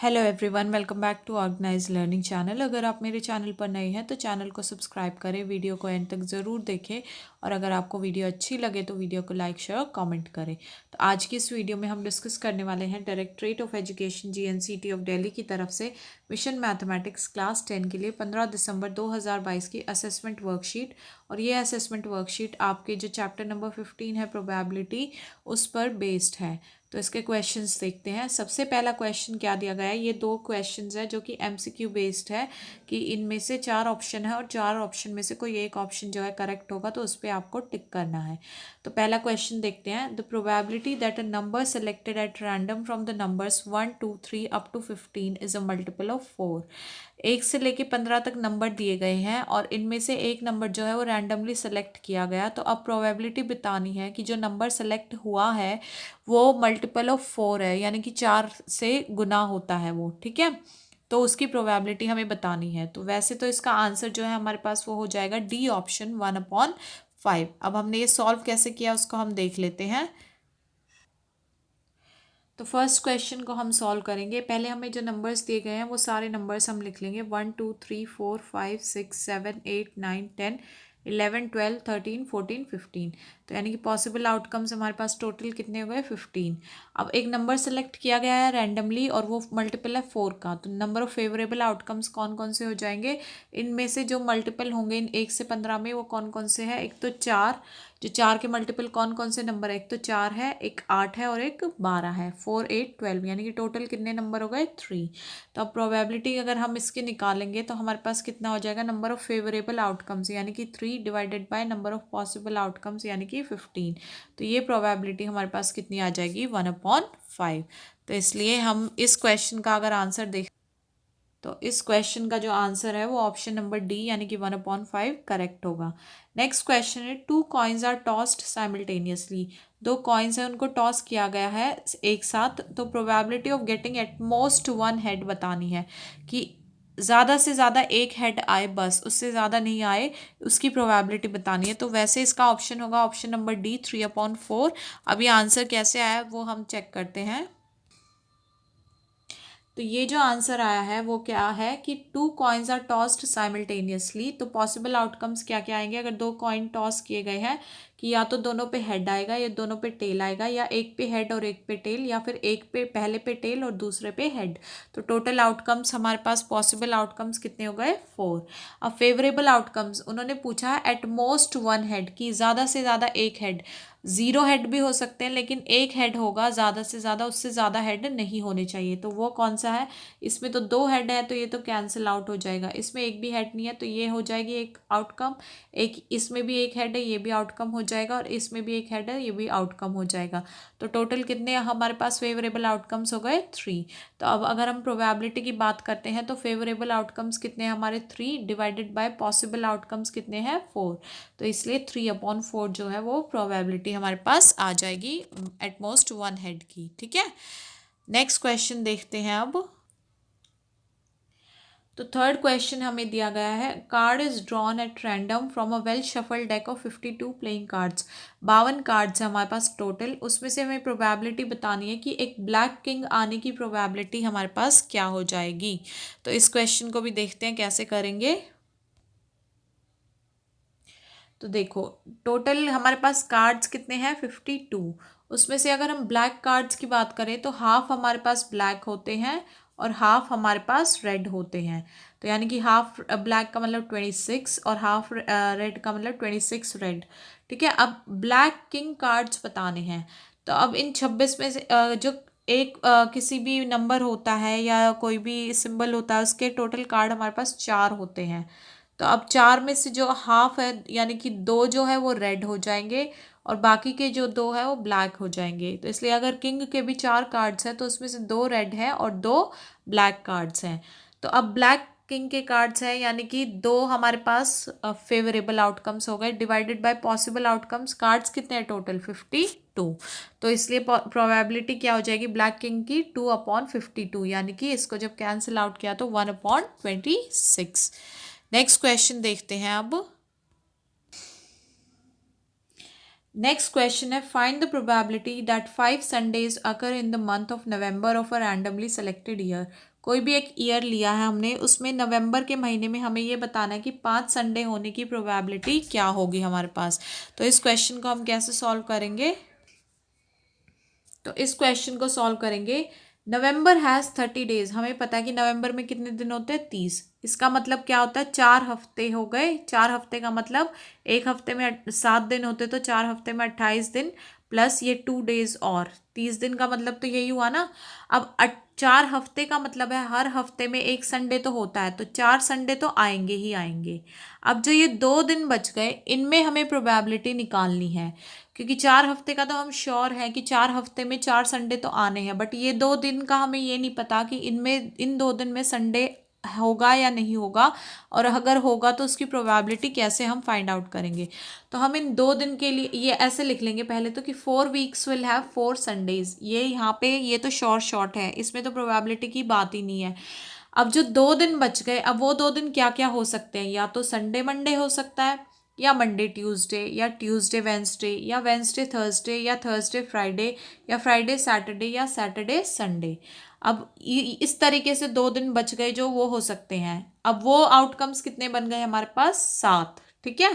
Hello everyone, welcome back to organize learning channel. अगर आप मेरे चैनल पर नए हैं तो चैनल को सब्सक्राइब करें, वीडियो को एंड तक ज़रूर देखें और अगर आपको वीडियो अच्छी लगे तो वीडियो को लाइक शेयर कमेंट करें। तो आज की इस वीडियो में हम डिस्कस करने वाले हैं directorate of education GNCT of Delhi की तरफ से मिशन मैथमेटिक्स क्लास 10 के लिए 15 दिसंबर 2022 की असेसमेंट वर्कशीट। और ये असेसमेंट वर्कशीट आपके जो चैप्टर नंबर 15 है प्रोबेबिलिटी, उस पर बेस्ड है। तो इसके क्वेश्चंस देखते हैं। सबसे पहला क्वेश्चन क्या दिया गया है, ये दो क्वेश्चंस है जो कि एमसीक्यू बेस्ड है कि इनमें से 4 ऑप्शन है और 4 ऑप्शन में से कोई एक ऑप्शन जो है करेक्ट होगा तो उस पर आपको टिक करना है। तो पहला क्वेश्चन देखते हैं। The probability that a number selected at random from the numbers 1 2 3 up to 15 is a multiple of 4। 1 से लेके 15 तक नंबर दिए गए हैं और इनमें से एक नंबर जो है वो रैंडमली सेलेक्ट किया गया। तो अब प्रोबेबिलिटी बतानी है कि जो नंबर सेलेक्ट हुआ है वो मल्टीपल ऑफ 4 है, यानी कि 4 से गुना होता है वो, ठीक है। तो उसकी प्रोबेबिलिटी हमें बतानी है। तो वैसे तो इसका आंसर जो है हमारे पास वो हो जाएगा डी ऑप्शन 1/5। अब हमने ये सॉल्व कैसे किया उसको हम देख लेते हैं। तो फर्स्ट क्वेश्चन को हम सॉल्व करेंगे। पहले हमें जो नंबर्स दिए गए हैं वो सारे नंबर्स हम लिख लेंगे। 1 2 3 4 5 6 7 8 9 10 11 12 13 14 15। तो यानी कि पॉसिबल आउटकम्स हमारे पास टोटल कितने हो गए 15। अब एक नंबर सेलेक्ट किया गया है रैंडमली और वो मल्टीपल है 4 का। तो नंबर ऑफ फेवरेबल आउटकम्स कौन कौन से हो जाएंगे, इनमें से जो मल्टीपल होंगे इन 1 से 15 में वो कौन कौन से हैं। एक तो 4, जो 4 के मल्टीपल कौन कौन से नंबर है, एक तो 4 है, एक 8 है और एक 12 है। 4 8 12, यानी कि टोटल कितने नंबर हो गए 3। तो अब प्रोबेबिलिटी अगर हम इसके निकालेंगे तो हमारे पास कितना हो जाएगा, नंबर ऑफ फेवरेबल आउटकम्स यानी कि 3 divided by number of possible outcomes यानी कि 15। तो ये प्रोबेबिलिटी हमारे पास कितनी आ जाएगी 1/5। तो इसलिए हम इस क्वेश्चन का अगर आंसर देख तो इस क्वेश्चन का जो आंसर है वो ऑप्शन नंबर डी यानी कि 1/5 करेक्ट होगा। नेक्स्ट क्वेश्चन है, 2 coins are tossed simultaneously. 2 coins है, उनको टॉस किया गया है एक साथ। तो probability of getting at most 1 head बतानी है कि ज़्यादा से ज़्यादा एक हेड आए, बस उससे ज़्यादा नहीं आए, उसकी प्रोबेबिलिटी बतानी है। तो वैसे इसका ऑप्शन होगा ऑप्शन नंबर डी 3/4। अभी आंसर कैसे आया वो हम चेक करते हैं। तो ये जो आंसर आया है वो क्या है कि 2 कॉइन्स आर टॉस्ड साइमल्टेनियसली। तो पॉसिबल आउटकम्स क्या क्या आएंगे अगर 2 कॉइन टॉस किए गए हैं, कि या तो दोनों पे हेड आएगा या दोनों पे टेल आएगा, या एक पे हेड और एक पे टेल, या फिर एक पे पहले पे टेल और दूसरे पे हेड। तो टोटल आउटकम्स हमारे पास पॉसिबल आउटकम्स कितने हो गए 4। अब फेवरेबल आउटकम्स उन्होंने पूछा है एट मोस्ट 1 हेड, की ज़्यादा से ज़्यादा एक हेड। 0 हेड भी हो सकते हैं लेकिन एक हेड होगा ज़्यादा से ज़्यादा, उससे ज़्यादा हेड नहीं होने चाहिए। तो वो कौन सा है, इसमें तो 2 हेड है तो ये तो कैंसिल आउट हो जाएगा। इसमें एक भी हेड नहीं है तो ये हो जाएगी एक आउटकम। एक इसमें भी एक हेड है, ये भी आउटकम हो जाएगा, और इसमें भी एक हेड है, ये भी आउटकम हो जाएगा। तो टोटल कितने हमारे पास फेवरेबल आउटकम्स हो गए 3। तो अब अगर हम प्रोबेबिलिटी की बात करते हैं तो फेवरेबल आउटकम्स कितने हैं हमारे 3 डिवाइडेड बाय पॉसिबल आउटकम्स कितने हैं 4। तो इसलिए 3/4 जो है वो प्रोबेबिलिटी हमारे पास आ जाएगी एटमोस्ट 1 हेड की, ठीक है। नेक्स्ट क्वेश्चन देखते हैं अब। तो थर्ड क्वेश्चन हमें दिया गया है, card is drawn at random from a well shuffle deck of 52 playing cards. 52 cards है हमारे पास टोटल, उसमें से हमें प्रोबेबिलिटी बतानी है कि एक ब्लैक किंग आने की प्रोबेबिलिटी हमारे पास क्या हो जाएगी। तो इस क्वेश्चन को भी देखते हैं कैसे करेंगे। तो देखो, टोटल हमारे पास कार्ड्स कितने हैं 52। उसमें से अगर हम ब्लैक कार्ड्स की बात करें तो हाफ हमारे पास ब्लैक होते हैं और हाफ हमारे पास रेड होते हैं। तो यानी कि हाफ ब्लैक का मतलब 26 और हाफ रेड का मतलब 26 रेड, ठीक है। अब ब्लैक किंग कार्ड्स बताने हैं। तो अब इन 26 में से जो एक किसी भी नंबर होता है या कोई भी सिंबल होता है उसके टोटल कार्ड हमारे पास 4 होते हैं। तो अब 4 में से जो हाफ है यानी कि 2 जो है वो रेड हो जाएंगे और बाकी के जो 2 है वो ब्लैक हो जाएंगे। तो इसलिए अगर किंग के भी 4 कार्ड्स हैं तो उसमें से 2 रेड हैं और 2 ब्लैक कार्ड्स हैं। तो अब ब्लैक किंग के कार्ड्स हैं यानी कि 2 हमारे पास फेवरेबल आउटकम्स हो गए divided by possible outcomes. Cards कितने हैं टोटल 52। तो इसलिए प्रोबेबिलिटी क्या हो जाएगी ब्लैक किंग की 2/52, यानी कि इसको जब कैंसिल आउट किया तो 1/26। नेक्स्ट क्वेश्चन देखते हैं अब। नेक्स्ट क्वेश्चन है, find the probability that 5 Sundays occur in the month of November of a randomly selected year. कोई भी एक ईयर लिया है हमने, उसमें नवंबर के महीने में हमें ये बताना है कि 5 संडे होने की प्रोबेबिलिटी क्या होगी हमारे पास। तो इस क्वेश्चन को हम कैसे सॉल्व करेंगे? तो इस क्वेश्चन को सॉल्व करेंगे। नवंबर हैज़ 30 डेज, हमें पता है कि नवंबर में कितने दिन होते हैं? 30। इसका मतलब क्या होता है? 4 हफ्ते हो गए। 4 हफ्ते का मतलब एक हफ्ते में 7 दिन होते, तो 4 हफ्ते में 28 दिन प्लस ये 2 डेज और 30 दिन का मतलब तो यही हुआ ना। अब 4 हफ्ते का मतलब है हर हफ्ते में एक संडे तो होता है, तो 4 संडे तो आएंगे ही आएंगे। अब जो ये 2 दिन बच गए, इनमें हमें प्रोबेबिलिटी निकालनी है, क्योंकि 4 हफ्ते का तो हम श्योर है कि 4 हफ्ते में 4 संडे तो आने हैं, बट ये 2 दिन का हमें ये नहीं पता कि इनमें इन 2 दिन में संडे होगा या नहीं होगा, और अगर होगा तो उसकी प्रोबेबिलिटी कैसे हम फाइंड आउट करेंगे। तो हम इन 2 दिन के लिए ये ऐसे लिख लेंगे पहले तो कि 4 वीक्स विल हैव 4 संडेज। ये यहाँ पे ये तो शॉर्ट है, इसमें तो प्रोबेबिलिटी की बात ही नहीं है। अब जो 2 दिन बच गए, अब वो 2 दिन क्या क्या हो सकते हैं? या तो संडे मंडे हो सकता है, या मंडे ट्यूसडे, या ट्यूसडे वेंसडे, या वेंसडे थर्सडे, या थर्सडे फ्राइडे, या फ्राइडे सैटरडे, या सैटरडे संडे। अब इस तरीके से 2 दिन बच गए जो वो हो सकते हैं। अब वो आउटकम्स कितने बन गए हमारे पास? 7। ठीक है,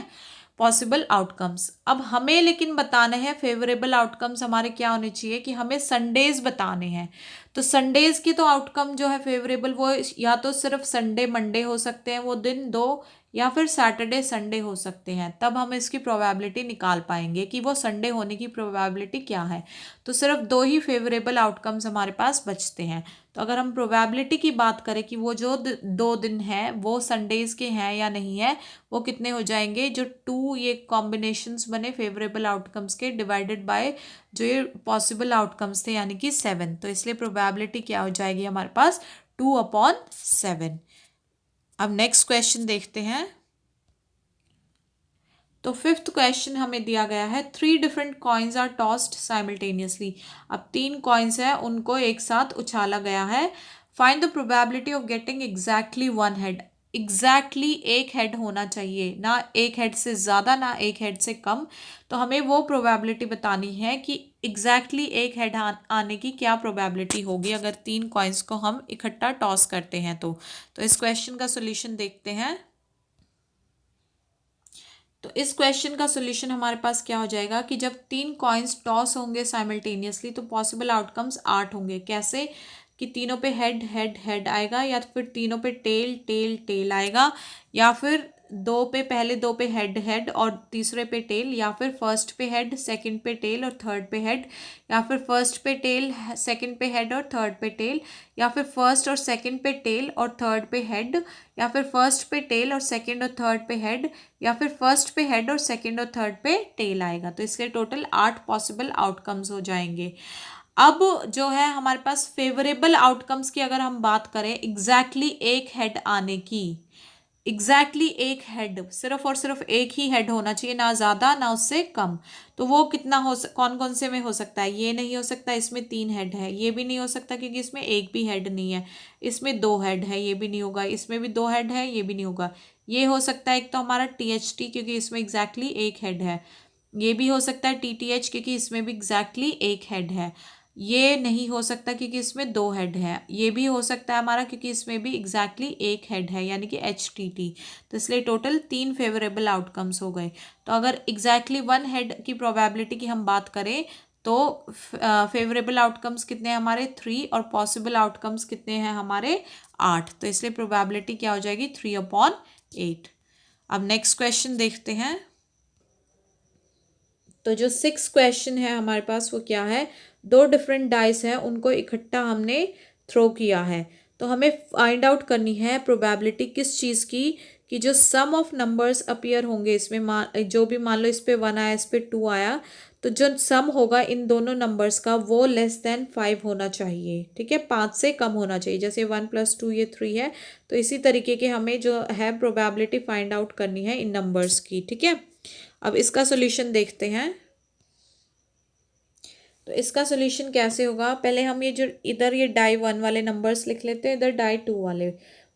पॉसिबल आउटकम्स। अब हमें लेकिन बताने हैं फेवरेबल आउटकम्स हमारे क्या होने चाहिए, कि हमें संडेज बताने हैं। तो संडेज की तो आउटकम जो है फेवरेबल, वो या तो सिर्फ संडे मंडे हो सकते हैं वो दिन दो, या फिर सैटरडे संडे हो सकते हैं। तब हम इसकी प्रोबेबिलिटी निकाल पाएंगे कि वो संडे होने की प्रोबेबिलिटी क्या है। तो सिर्फ 2 ही फेवरेबल आउटकम्स हमारे पास बचते हैं। तो अगर हम प्रोबेबिलिटी की बात करें कि वो जो 2 दिन हैं वो संडेज के हैं या नहीं है, वो कितने हो जाएंगे? जो 2 ये कॉम्बिनेशंस बने फेवरेबल आउटकम्स के, डिवाइडेड बाय जो ये पॉसिबल आउटकम्स थे, यानी कि 7। तो इसलिए प्रोबेबिलिटी क्या हो जाएगी हमारे पास? 2/7। अब नेक्स्ट क्वेश्चन देखते हैं। तो फिफ्थ क्वेश्चन हमें दिया गया है, 3 different coins are tossed simultaneously. अब 3 कॉइन्स हैं, उनको एक साथ उछाला गया है। Find the probability of getting exactly 1 head. Exactly एक हेड होना चाहिए, ना एक हेड से ज़्यादा ना एक हेड से कम। तो हमें वो प्रोबेबिलिटी बतानी है कि एग्जैक्टली एक हेड आने की क्या प्रोबेबिलिटी होगी अगर 3 कॉइन्स को हम इकट्ठा टॉस करते हैं। तो इस क्वेश्चन का सोल्यूशन देखते हैं। तो इस क्वेश्चन का सोल्यूशन हमारे पास क्या हो जाएगा कि जब 3 कॉइन्स टॉस होंगे साइमल्टेनियसली तो पॉसिबल आउटकम्स 8 होंगे। कैसे? कि तीनों पे हेड हेड हेड आएगा, या फिर तीनों पे टेल टेल टेल आएगा, या फिर पहले दो पे हेड हेड और तीसरे पे टेल, या फिर फर्स्ट पे हेड सेकंड पे टेल और थर्ड पे हेड, या फिर फर्स्ट पे टेल सेकंड पे हेड और थर्ड पे टेल, या फिर फर्स्ट और सेकंड पे टेल और थर्ड पे हेड, या फिर फर्स्ट पे टेल और सेकंड और थर्ड पे हेड, या फिर फर्स्ट पे हेड और सेकंड और थर्ड पे टेल आएगा। तो इसके टोटल 8 पॉसिबल आउटकम्स हो जाएंगे। अब जो है हमारे पास फेवरेबल आउटकम्स की अगर हम बात करें, एग्जैक्टली एक हेड आने की, एग्जैक्टली एक हेड, सिर्फ और सिर्फ एक ही हेड होना चाहिए, ना ज़्यादा ना उससे कम। तो वो कितना कौन कौन से में हो सकता है? ये नहीं हो सकता, इसमें 3 हेड है। ये भी नहीं हो सकता क्योंकि इसमें एक भी हेड नहीं है। इसमें 2 हेड है, ये भी नहीं होगा। इसमें भी 2 हेड है, ये भी नहीं होगा। ये हो सकता है एक तो हमारा THT, क्योंकि इसमें एग्जैक्टली एक हेड है। ये भी हो सकता है TTH, क्योंकि इसमें भी एग्जैक्टली एक हेड है। ये नहीं हो सकता क्योंकि इसमें 2 हेड है। ये भी हो सकता है हमारा क्योंकि इसमें भी एग्जैक्टली एक हेड है, यानी कि HTT। तो इसलिए टोटल 3 फेवरेबल आउटकम्स हो गए। तो अगर एग्जैक्टली 1 हेड की प्रोबेबिलिटी की हम बात करें तो फेवरेबल आउटकम्स कितने हैं हमारे? 3, और पॉसिबल आउटकम्स कितने हैं हमारे? 8। तो इसलिए प्रोबेबिलिटी क्या हो जाएगी? 3/8। अब नेक्स्ट क्वेश्चन देखते हैं। तो जो 6 क्वेश्चन है हमारे पास वो क्या है? 2 डिफरेंट डाइस हैं, उनको इकट्ठा हमने थ्रो किया है। तो हमें फाइंड आउट करनी है प्रोबेबिलिटी किस चीज़ की, कि जो सम ऑफ नंबर्स अपीयर होंगे इसमें, जो भी मान लो इस पे 1 आया, इस पे 2 आया, तो जो सम होगा इन दोनों नंबर्स का वो लेस देन 5 होना चाहिए। ठीक है, 5 से कम होना चाहिए। जैसे 1 + 2 ये 3 है, तो इसी तरीके के हमें जो है प्रोबेबिलिटी फाइंड आउट करनी है इन नंबर्स की। ठीक है, अब इसका सोल्यूशन देखते हैं। तो इसका सोल्यूशन कैसे होगा? पहले हम ये जो इधर ये डाई 1 वाले नंबर्स लिख लेते हैं, इधर डाई 2 वाले।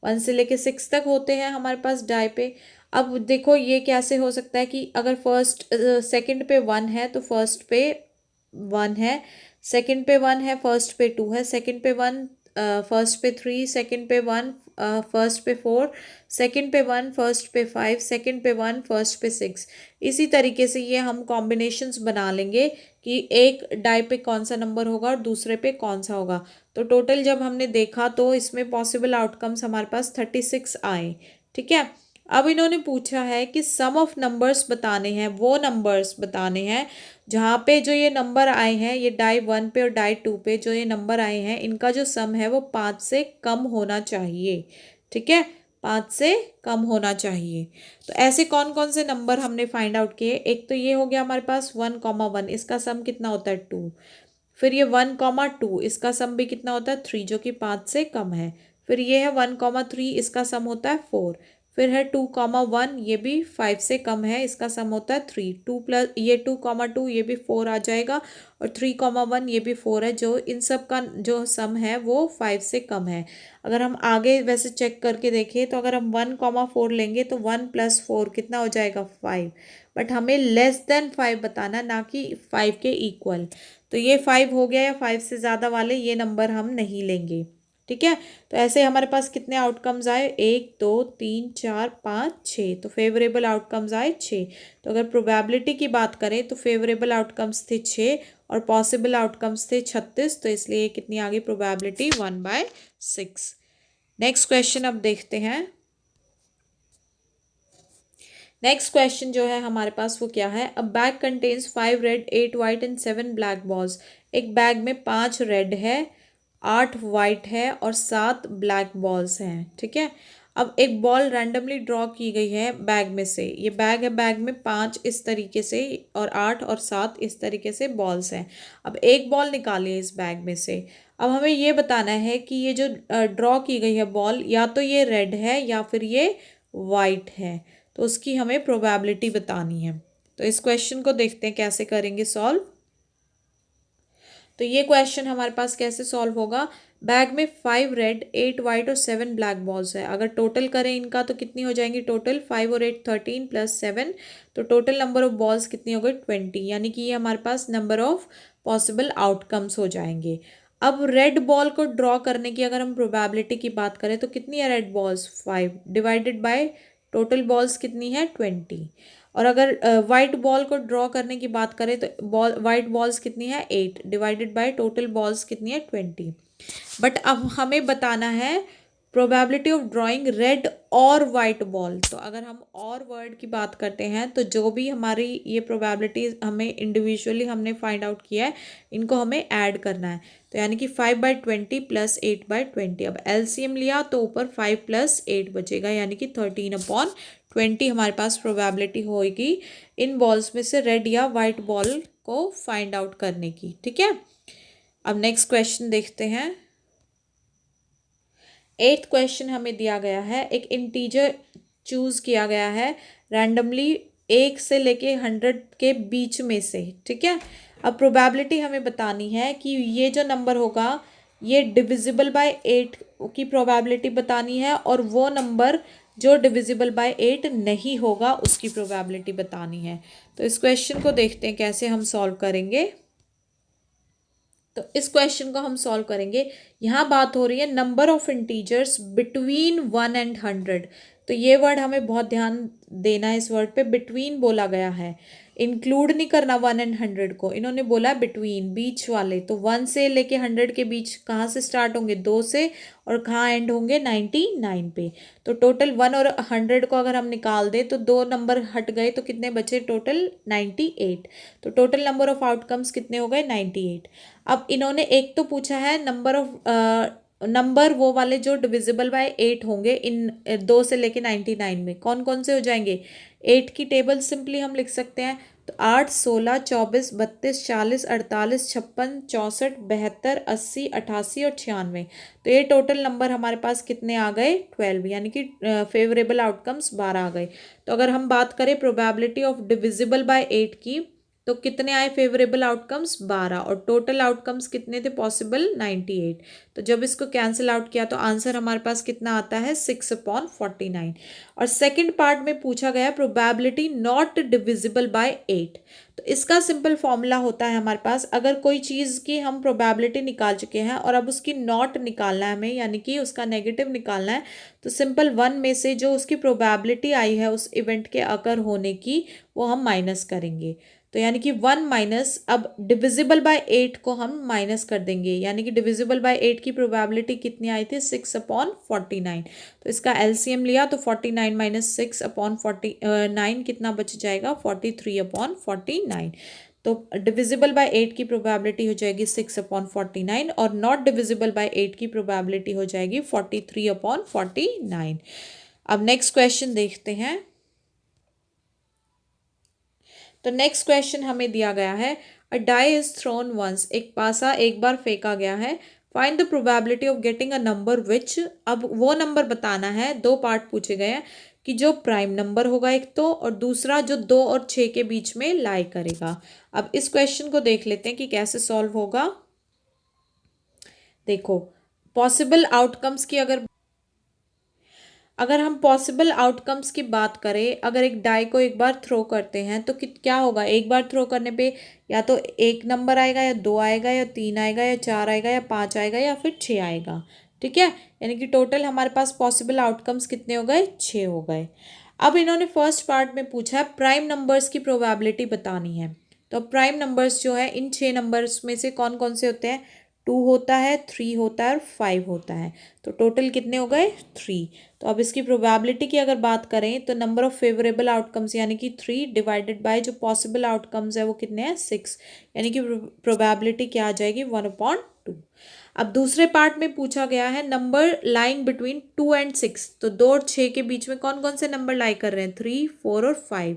1 से लेके 6 तक होते हैं हमारे पास डाई पे। अब देखो ये कैसे हो सकता है कि अगर फर्स्ट सेकंड पे 1 है तो फर्स्ट पे 1 है, सेकंड पे 1 है, फर्स्ट पे 2 है, सेकंड पे 1, फर्स्ट पे 3, सेकंड पे 1, फर्स्ट पे 4, सेकंड पे 1, फर्स्ट पे 5, सेकंड पे 1, फर्स्ट पे 6। इसी तरीके से ये हम कॉम्बिनेशंस बना लेंगे कि एक डाई पे कौन सा नंबर होगा और दूसरे पे कौन सा होगा। तो टोटल जब हमने देखा तो इसमें पॉसिबल आउटकम्स हमारे पास 36 आए। ठीक है। अब इन्होंने पूछा है कि सम ऑफ नंबर्स बताने हैं, वो नंबर्स बताने हैं जहाँ पे जो ये नंबर आए हैं, ये डाई 1 पे और डाई 2 पे जो ये नंबर आए हैं, इनका जो सम है वो 5 से कम होना चाहिए। ठीक है, 5 से कम होना चाहिए। तो ऐसे कौन कौन से नंबर हमने फाइंड आउट किए? एक तो ये हो गया हमारे पास 1, 1, इसका सम कितना होता है 2। फिर ये 1, 2, इसका सम भी कितना होता है 3, जो कि 5 से कम है। फिर ये है 1, 3, इसका सम होता है 4। फिर है 2, 1, ये भी 5 से कम है, इसका सम होता है 3। 2 प्लस ये 2, 2 ये भी 4 आ जाएगा, और 3, 1 ये भी 4 है। जो इन सब का जो सम है वो 5 से कम है। अगर हम आगे वैसे चेक करके देखें तो अगर हम 1, 4 लेंगे तो 1 + 4 कितना हो जाएगा 5। बट हमें लेस देन 5 बताना, ना कि 5 के इक्वल। तो ये 5 हो गया, या 5 से ज़्यादा वाले ये नंबर हम नहीं लेंगे। ठीक है। तो ऐसे हमारे पास कितने आउटकम्स आए? 1, 2, 3, 4, 5, 6। तो फेवरेबल आउटकम्स आए 6। तो अगर प्रोबेबिलिटी की बात करें तो फेवरेबल आउटकम्स थे 6 और पॉसिबल आउटकम्स थे 36। तो इसलिए कितनी आ गई प्रोबेबिलिटी? 1/6। नेक्स्ट क्वेश्चन अब देखते हैं। नेक्स्ट क्वेश्चन जो है हमारे पास वो क्या है? अ bag contains 5 red 8 white and 7 black balls. एक बैग में 5 रेड है, 8 वाइट है और 7 ब्लैक बॉल्स हैं। ठीक है। अब एक बॉल रैंडमली ड्रॉ की गई है बैग में से। ये बैग है, बैग में 5 इस तरीके से और 8 और 7 इस तरीके से बॉल्स हैं। अब एक बॉल निकालिए इस बैग में से। अब हमें ये बताना है कि ये जो ड्रॉ की गई है बॉल, या तो ये रेड है या फिर ये वाइट है। तो उसकी हमें प्रोबेबिलिटी बतानी है। तो इस क्वेश्चन को देखते हैं कैसे करेंगे सॉल्व। तो ये क्वेश्चन हमारे पास कैसे सॉल्व होगा? बैग में 5 रेड 8 वाइट और 7 ब्लैक बॉल्स है। अगर टोटल करें इनका तो कितनी हो जाएंगी टोटल? 5 और 8 13 + 7। तो टोटल नंबर ऑफ बॉल्स कितनी हो गई? 20। यानी कि ये हमारे पास नंबर ऑफ पॉसिबल आउटकम्स हो जाएंगे। अब रेड बॉल को ड्रॉ करने की अगर हम प्रोबेबिलिटी की बात करें तो कितनी है red balls? 5 divided by total balls कितनी है? 20। और अगर वाइट बॉल को ड्रॉ करने की बात करें तो बॉल वाइट बॉल्स कितनी है? 8 डिवाइडेड बाय टोटल बॉल्स कितनी है? 20। बट अब हमें बताना है प्रोबेबिलिटी ऑफ ड्राइंग रेड और वाइट बॉल। तो अगर हम और वर्ड की बात करते हैं तो जो भी हमारी ये प्रोबेबिलिटी हमें इंडिविजुअली हमने फाइंड आउट किया है, इनको हमें ऐड करना है। तो यानी कि 5/20 + 8/20। अब एलसीएम लिया तो ऊपर 5 + 8 बचेगा, यानी कि 13/20 हमारे पास प्रोबेबिलिटी होगी इन बॉल्स में से रेड या वाइट बॉल को फाइंड आउट करने की। ठीक है। अब नेक्स्ट क्वेश्चन देखते हैं। 8th क्वेश्चन हमें दिया गया है, एक इंटीजर चूज किया गया है रैंडमली 1 से लेके 100 के बीच में से। ठीक है। अब प्रोबेबिलिटी हमें बतानी है कि ये जो नंबर होगा ये डिविजिबल बाय 8 की प्रोबेबिलिटी बतानी है, और वो नंबर जो डिविजिबल बाय 8 नहीं होगा उसकी प्रोबेबिलिटी बतानी है। तो इस क्वेश्चन को देखते हैं कैसे हम सॉल्व करेंगे। तो इस क्वेश्चन को हम सॉल्व करेंगे। यहाँ बात हो रही है number of integers between 1 and 100। तो ये वर्ड हमें बहुत ध्यान देना है, इस वर्ड पे बिटवीन बोला गया है। इंक्लूड नहीं करना 1 एंड 100 को, इन्होंने बोला बिटवीन, बीच वाले। तो 1 से लेके 100 के बीच कहाँ से स्टार्ट होंगे? 2 से, और कहाँ एंड होंगे? 99 पे। तो टोटल 1 और 100 को अगर हम निकाल दें तो 2 नंबर हट गए, तो कितने बचे टोटल? 98। तो टोटल नंबर ऑफ आउटकम्स कितने हो गए? 98। अब इन्होंने एक तो पूछा है नंबर ऑफ नंबर वो वाले जो डिविजिबल बाय 8 होंगे इन 2 से लेके 99 में, कौन कौन से हो जाएंगे? 8 की टेबल सिंपली हम लिख सकते हैं। तो 8 16 24 32 40 48 56 64 72 80 88 और 96। तो ये टोटल नंबर हमारे पास कितने आ गए? 12। यानी कि फेवरेबल आउटकम्स 12 आ गए। तो अगर हम बात करें प्रोबेबिलिटी ऑफ डिविजिबल बाय 8 की, तो कितने आए फेवरेबल आउटकम्स 12 और टोटल आउटकम्स कितने थे पॉसिबल 98। तो जब इसको कैंसिल आउट किया तो आंसर हमारे पास कितना आता है 6/49। और सेकंड पार्ट में पूछा गया प्रोबेबिलिटी नॉट डिविजिबल बाय 8। तो इसका सिंपल फॉर्मूला होता है हमारे पास, अगर कोई चीज़ की हम प्रोबेबिलिटी निकाल चुके हैं और अब उसकी नॉट निकालना है हमें, यानी कि उसका नेगेटिव निकालना है, तो सिंपल 1 में से जो उसकी प्रोबेबिलिटी आई है उस इवेंट के अकर होने की वो हम माइनस करेंगे। तो यानी कि 1 माइनस, अब डिविजिबल बाय 8 को हम माइनस कर देंगे, यानी कि डिविजिबल बाय 8 की प्रोबेबिलिटी कितनी आई थी 6/49। तो इसका एलसीएम लिया तो 49 माइनस 6/49 कितना बच जाएगा 43/49। तो डिविजिबल बाय 8 की प्रोबेबिलिटी हो जाएगी 6/49 और नॉट डिविजिबल बाय 8 की प्रोबेबिलिटी हो जाएगी 43/49। अब नेक्स्ट क्वेश्चन देखते हैं। तो नेक्स्ट क्वेश्चन हमें दिया गया है अ डाई इज थ्रोन वंस, एक पासा एक बार फेंका गया है, find the probability of getting a number which. अब वो नंबर बताना है, दो पार्ट पूछे गए हैं कि जो प्राइम नंबर होगा एक तो, और दूसरा जो 2 और 6 के बीच में लाई करेगा। अब इस क्वेश्चन को देख लेते हैं कि कैसे सॉल्व होगा। देखो पॉसिबल आउटकम्स की अगर हम पॉसिबल आउटकम्स की बात करें, अगर एक डाई को एक बार थ्रो करते हैं तो क्या होगा, एक बार थ्रो करने पे या तो एक नंबर आएगा या 2 आएगा या 3 आएगा या 4 आएगा या 5 आएगा या फिर 6 आएगा। ठीक है, यानी कि टोटल हमारे पास पॉसिबल आउटकम्स कितने हो गए 6 हो गए। अब इन्होंने फर्स्ट पार्ट में पूछा है प्राइम नंबर्स की प्रोबेबिलिटी बतानी है। तो प्राइम नंबर्स जो है इन 6 नंबर्स में से कौन कौन से होते हैं, 2 होता है, 3 होता है और 5 होता है। तो टोटल कितने हो गए 3। तो अब इसकी प्रोबेबिलिटी की अगर बात करें तो नंबर ऑफ फेवरेबल आउटकम्स यानी कि 3 डिवाइडेड बाय जो पॉसिबल आउटकम्स है वो कितने हैं 6, यानी कि प्रोबेबिलिटी क्या आ जाएगी 1/2। अब दूसरे पार्ट में पूछा गया है नंबर लाइंग बिटवीन 2 एंड 6। तो 2 और 6 के बीच में कौन कौन से नंबर लाई कर रहे हैं 3, 4 और 5,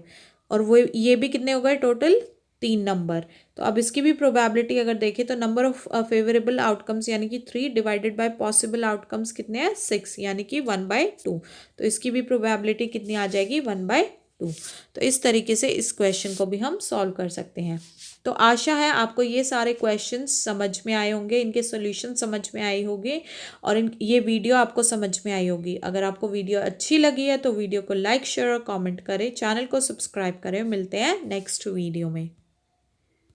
और वो ये भी कितने हो गए टोटल 3 नंबर। तो अब इसकी भी प्रोबेबिलिटी अगर देखें तो नंबर ऑफ फेवरेबल आउटकम्स यानी कि 3 डिवाइडेड बाय पॉसिबल आउटकम्स कितने हैं 6, यानी कि 1/2। तो इसकी भी प्रोबेबिलिटी कितनी आ जाएगी 1/2। तो इस तरीके से इस क्वेश्चन को भी हम सॉल्व कर सकते हैं। तो आशा है आपको ये सारे क्वेश्चंस समझ में आए होंगे, इनके सॉल्यूशन समझ में आए होंगे और ये वीडियो आपको समझ में आई होगी। अगर आपको वीडियो अच्छी लगी है तो वीडियो को लाइक शेयर और कमेंट करें, चैनल को सब्सक्राइब करें। मिलते हैं नेक्स्ट वीडियो में।